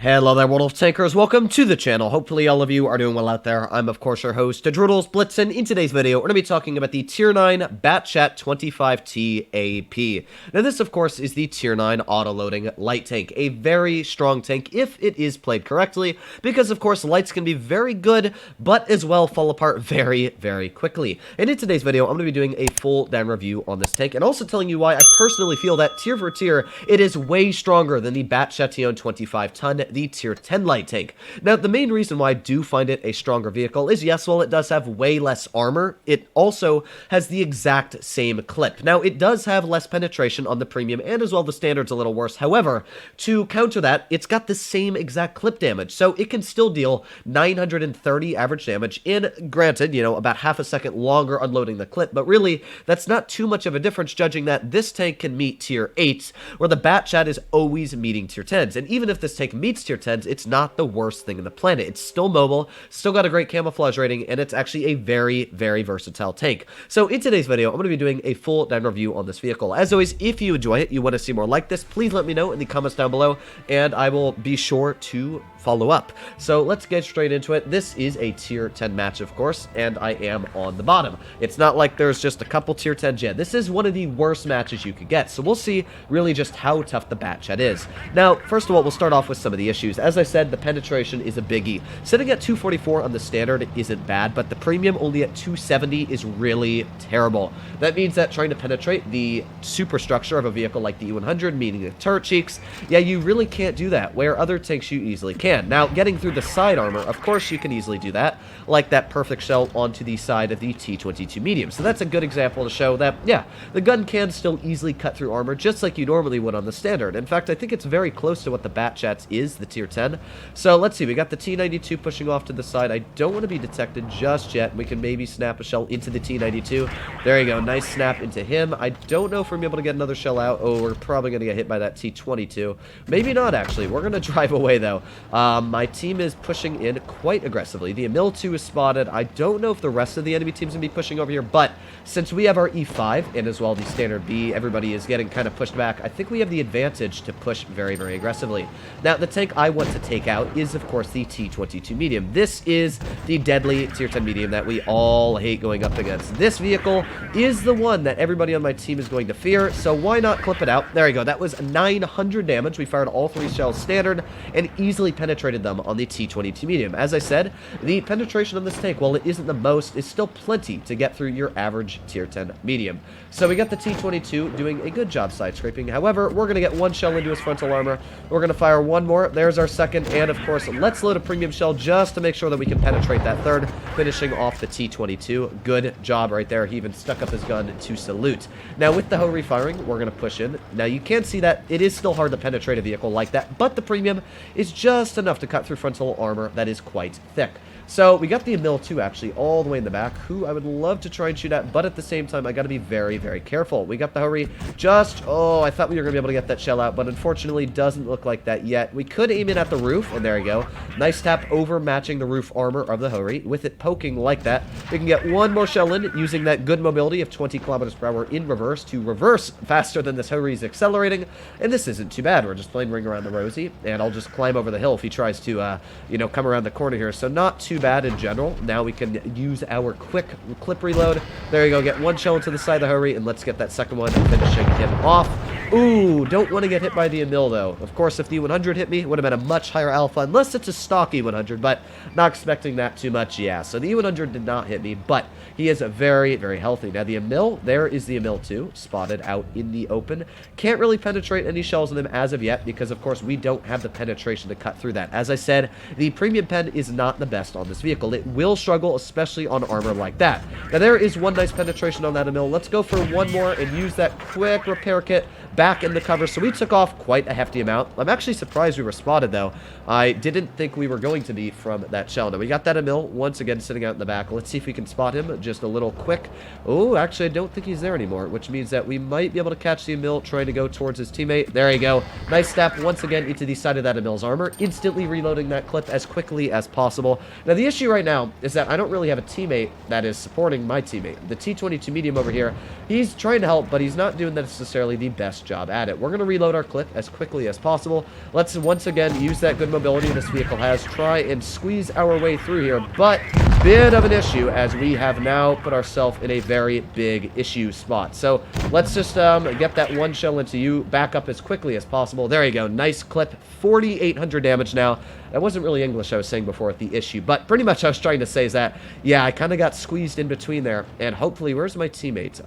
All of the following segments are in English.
Hello there, world of tankers. Welcome to the channel. Hopefully all of you are doing well out there. I'm, of course, your host, Tanks Blitz, and in today's video, we're going to be talking about the Tier 9 Batchat 25T AP. Now, this, of course, is the Tier 9 auto-loading light tank. A very strong tank if it is played correctly, because, of course, lights can be very good, but as well fall apart very, very quickly. And in today's video, I'm going to be doing a full down review on this tank, and also telling you why I personally feel that tier for tier, it is way stronger than the Batchat 25-ton, the tier 10 light tank. Now, the main reason why I do find it a stronger vehicle is, yes, while it does have way less armor, it also has the exact same clip. Now, it does have less penetration on the premium, and as well the standard's a little worse. However, to counter that, it's got the same exact clip damage, so it can still deal 930 average damage in, granted, you know, about half a second longer unloading the clip, but really, that's not too much of a difference, judging that this tank can meet tier 8s, where the Batchat is always meeting tier 10s, and even if this tank meets tier 10s, it's not the worst thing in the planet. It's still mobile, still got a great camouflage rating, and it's actually a very, very versatile tank. So in today's video, I'm going to be doing a full down review on this vehicle. As always, if you enjoy it, you want to see more like this, please let me know in the comments down below, and I will be sure to follow up. So let's get straight into it. This is a tier 10 match, of course, and I am on the bottom. It's not like there's just a couple tier 10s yet. This is one of the worst matches you could get, so we'll see really just how tough the Batchat is. Now, first of all, we'll start off with some of the issues. As I said, the penetration is a biggie. Sitting at 244 on the standard isn't bad, but the premium only at 270 is really terrible. That means that trying to penetrate the superstructure of a vehicle like the E100, meaning the turret cheeks, yeah, you really can't do that, where other tanks you easily can. Now, getting through the side armor, of course you can easily do that, like that perfect shell onto the side of the T22 medium. So that's a good example to show that, yeah, the gun can still easily cut through armor just like you normally would on the standard. In fact, I think it's very close to what the Batchat's is, the tier 10. So let's see, we got the T92 pushing off to the side. I don't want to be detected just yet. We can maybe snap a shell into the T92. There you go, nice snap into him. I don't know if we're going to be able to get another shell out. Oh, we're probably going to get hit by that T22. Maybe not, actually. We're going to drive away, though. My team is pushing in quite aggressively. The Emil 2 is spotted. I don't know if the rest of the enemy team's going to be pushing over here, but since we have our E5 and as well the standard B, everybody is getting kind of pushed back. I think we have the advantage to push very, very aggressively. Now, the tank I want to take out is, of course, the T22 medium. This is the deadly tier 10 medium that we all hate going up against. This vehicle is the one that everybody on my team is going to fear, so why not clip it out? There you go. That was 900 damage. We fired all 3 shells standard and easily penetrated them on the T22 medium. As I said, the penetration of this tank, while it isn't the most, is still plenty to get through your average tier 10 medium. So we got the T22 doing a good job side scraping. However, we're going to get 1 shell into his frontal armor. We're going to fire 1 more. There's our second, and of course, let's load a premium shell just to make sure that we can penetrate that third, finishing off the T22. Good job right there. He even stuck up his gun to salute. Now, with the hoe refiring, we're going to push in. Now, you can see that it is still hard to penetrate a vehicle like that, but the premium is just enough to cut through frontal armor that is quite thick. So we got the Emil 2 actually all the way in the back, who I would love to try and shoot at, but at the same time, I got to be very, very careful. We got the Hurry just, oh, I thought we were going to be able to get that shell out, but unfortunately doesn't look like that yet. We could aim it at the roof, and there you go. Nice tap over matching the roof armor of the Hurry. With it poking like that, we can get 1 more shell in using that good mobility of 20 kilometers per hour in reverse to reverse faster than this Hurry is accelerating, and this isn't too bad. We're just playing Ring Around the Rosie, and I'll just climb over the hill if he tries to, you know, come around the corner here, so not too bad in general. Now we can use our quick clip reload. There you go, get 1 shell into the side of the Hurry, and let's get that second one, finishing him off. Ooh, don't want to get hit by the Emil, though. Of course, if the E100 hit me, it would have been a much higher alpha, unless it's a stock E100, but not expecting that too much, yeah. So the E100 did not hit me, but he is very, very healthy. Now, the Emil, there is the Emil 2, spotted out in the open. Can't really penetrate any shells in them as of yet, because, of course, we don't have the penetration to cut through that. As I said, the premium pen is not the best on this vehicle. It will struggle, especially on armor like that. Now, there is 1 nice penetration on that Emil. Let's go for 1 more and use that quick repair kit back in the cover. So we took off quite a hefty amount. I'm actually surprised we were spotted, though. I didn't think we were going to be from that shell. Now, we got that Emil once again sitting out in the back. Let's see if we can spot him just a little quick. Oh, actually, I don't think he's there anymore, which means that we might be able to catch the Emil trying to go towards his teammate. There you go. Nice step once again into the side of that Emil's armor, instantly reloading that clip as quickly as possible. Now, the issue right now is that I don't really have a teammate that is supporting my teammate. The T22 medium over here, he's trying to help, but he's not doing necessarily the best job at it. We're going to reload our clip as quickly as possible. Let's once again use that good mobility this vehicle has, try and squeeze our way through here, but bit of an issue as we have now put ourselves in a very big issue spot. So let's just get that one shell into you, back up as quickly as possible. There you go, nice clip, 4,800 damage now. That wasn't really English I was saying before with the issue, but pretty much I was trying to say is that, yeah, I kind of got squeezed in between there, and hopefully, where's my teammate?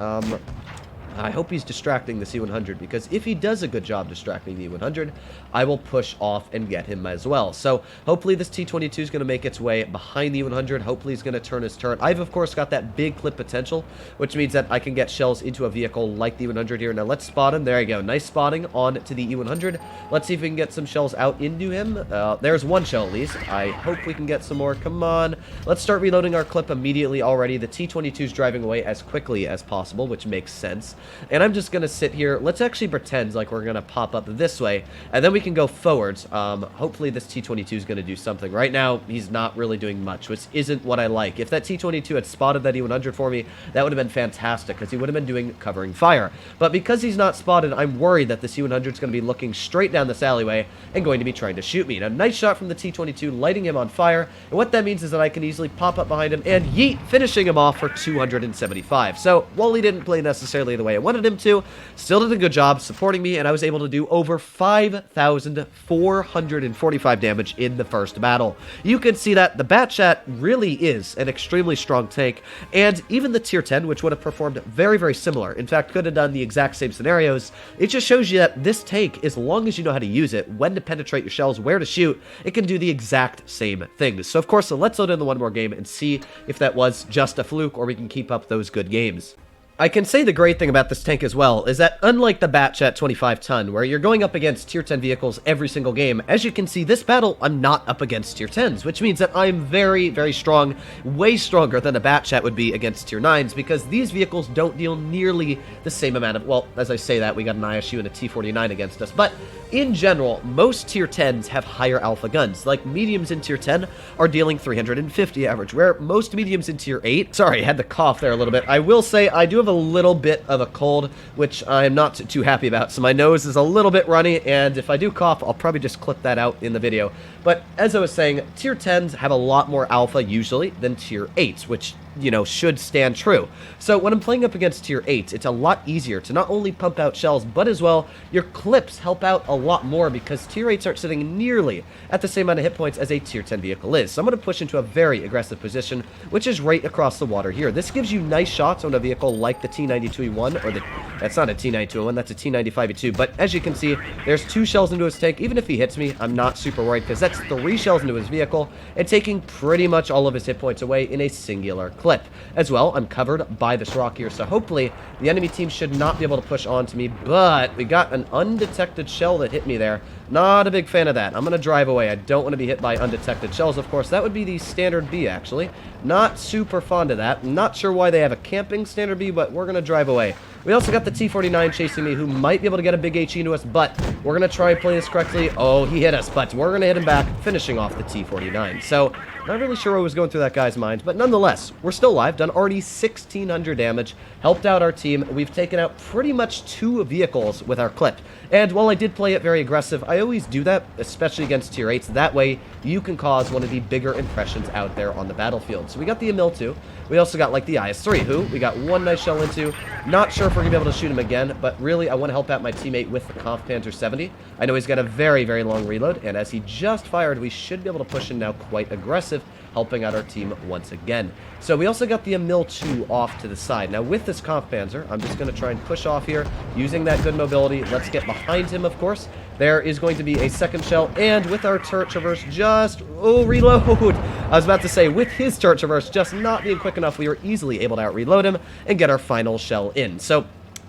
I hope he's distracting the C-100, because if he does a good job distracting the E-100, I will push off and get him as well. So hopefully this T-22 is going to make its way behind the E-100. Hopefully he's going to turn his turret. I've, of course, got that big clip potential, which means that I can get shells into a vehicle like the E-100 here. Now let's spot him. There you go. Nice spotting on to the E-100. Let's see if we can get some shells out into him. There's one shell at least. I hope we can get some more. Come on. Let's start reloading our clip immediately already. The T-22 is driving away as quickly as possible, which makes sense. And I'm just going to sit here. Let's actually pretend like we're going to pop up this way, and then we can go forwards. Hopefully this T-22 is going to do something. Right now, he's not really doing much, which isn't what I like. If that T-22 had spotted that E-100 for me, that would have been fantastic, because he would have been doing covering fire. But because he's not spotted, I'm worried that this E-100 is going to be looking straight down this alleyway and going to be trying to shoot me. Now, nice shot from the T-22, lighting him on fire, and what that means is that I can easily pop up behind him and yeet, finishing him off for 275. So, while he didn't play necessarily the way I wanted him to, still did a good job supporting me, and I was able to do over 5,445 damage in the first battle. You can see that the Batchat really is an extremely strong tank, and even the tier 10, which would have performed very, very similar, in fact could have done the exact same scenarios, it just shows you that this tank, as long as you know how to use it, when to penetrate your shells, where to shoot, it can do the exact same things. So of course, let's load in the one more game and see if that was just a fluke or we can keep up those good games. I can say the great thing about this tank as well is that unlike the Batchat 25 ton, where you're going up against tier 10 vehicles every single game, as you can see, this battle, I'm not up against tier 10s, which means that I'm very, very strong, way stronger than a Batchat would be against tier 9s, because these vehicles don't deal nearly the same amount of, well, as I say that, we got an ISU and a T-49 against us, but in general, most tier 10s have higher alpha guns. Like mediums in tier 10 are dealing 350 average, where most mediums in tier 8, sorry, I had to cough there a little bit. I will say I do have a little bit of a cold, which I'm not too happy about. So my nose is a little bit runny, and if I do cough, I'll probably just clip that out in the video. But as I was saying, tier 10s have a lot more alpha usually than tier 8s, which, you know, should stand true. So when I'm playing up against tier 8s, it's a lot easier to not only pump out shells, but as well, your clips help out a lot more, because tier 8s aren't sitting nearly at the same amount of hit points as a tier 10 vehicle is. So I'm going to push into a very aggressive position, which is right across the water here. This gives you nice shots on a vehicle like the T-92E1, or that's not a T-92E1, that's a T-95E2, but as you can see, there's 2 shells into his tank. Even if he hits me, I'm not super worried, because that's 3 shells into his vehicle, and taking pretty much all of his hit points away in a singular clip. As well, I'm covered by this rock here, so hopefully the enemy team should not be able to push on to me, but we got an undetected shell that hit me there. Not a big fan of that. I'm going to drive away. I don't want to be hit by undetected shells, of course. That would be the standard B, actually. Not super fond of that. Not sure why they have a camping standard B, but we're going to drive away. We also got the T-49 chasing me, who might be able to get a big HE into us, but we're going to try and play this correctly. Oh, he hit us, but we're going to hit him back, finishing off the T-49. So, not really sure what was going through that guy's mind, but nonetheless, we're still alive, done already 1,600 damage, helped out our team. We've taken out pretty much 2 vehicles with our clip. And while I did play it very aggressive, I always do that, especially against tier 8s. That way, you can cause one of the bigger impressions out there on the battlefield. So we got the Emil 2. We also got, like, the IS-3, who we got 1 nice shell into. Not sure if we're going to be able to shoot him again, but really, I want to help out my teammate with the Kampfpanzer 70. I know he's got a very, very long reload, and as he just fired, we should be able to push him now quite aggressive, helping out our team once again. So we also got the Emil 2 off to the side. Now with this Kampfpanzer, I'm just going to try and push off here using that good mobility. Let's get behind him, of course. There is going to be a second shell, and with our turret traverse just, reload. I was about to say, with his turret traverse just not being quick enough, we were easily able to out-reload him and get our final shell in. So,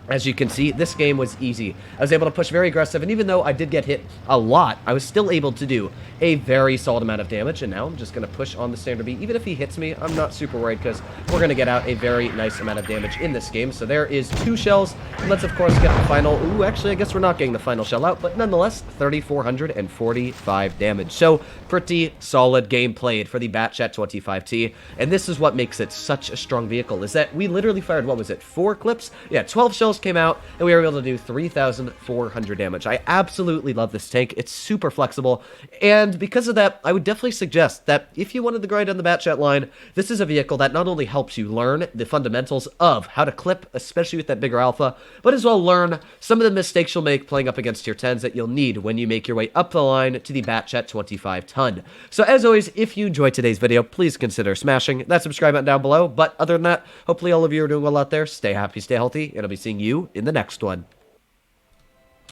as you can see, this game was easy. I was able to push very aggressive, and even though I did get hit a lot, I was still able to do a very solid amount of damage, and now I'm just going to push on the standard B. Even if he hits me, I'm not super worried, because we're going to get out a very nice amount of damage in this game. So there is 2 shells, and let's, of course, get the final... Ooh, actually, I guess we're not getting the final shell out, but nonetheless, 3,445 damage. So, pretty solid game played for the Batchat 25T, and this is what makes it such a strong vehicle, is that we literally fired, what was it, 4 clips? Yeah, 12 shells shells came out, and we were able to do 3,400 damage. I absolutely love this tank. It's super flexible, and because of that, I would definitely suggest that if you wanted to grind on the Batchat line, this is a vehicle that not only helps you learn the fundamentals of how to clip, especially with that bigger alpha, but as well learn some of the mistakes you'll make playing up against tier 10s that you'll need when you make your way up the line to the Batchat 25 ton. So as always, if you enjoyed today's video, please consider smashing that subscribe button down below. But other than that, hopefully all of you are doing well out there. Stay happy, stay healthy, and I'll be seeing you in the next one.